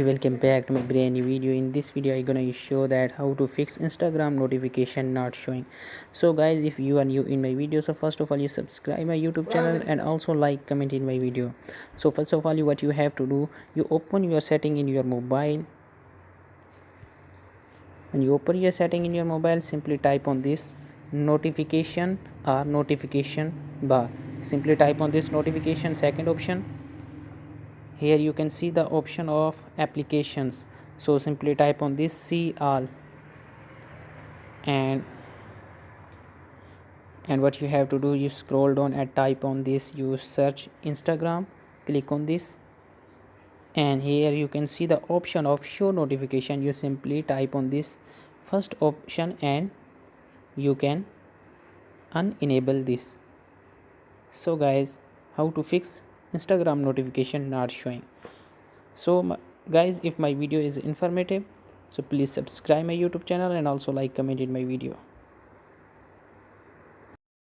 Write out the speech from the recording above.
Welcome back to my brand new video. In this video I'm gonna show that how to fix Instagram notification not showing. So guys, if you are new in my video, so first of all you subscribe my YouTube channel and also like, comment in my video. So first of all, what you have to do, you open your setting in your mobile. When you open your setting in your mobile, simply type on this notification or notification bar. Simply type on this notification, second option. Here you can see the option of applications, so simply type on this see all, and what you have to do, you scroll down and type on this, you search Instagram, click on this, and here you can see the option of show notification. You simply type on this first option and you can unenable this. So guys, how to fix Instagram notification not showing. So guys, if my video is informative, so please subscribe my YouTube channel and also like, comment in my video.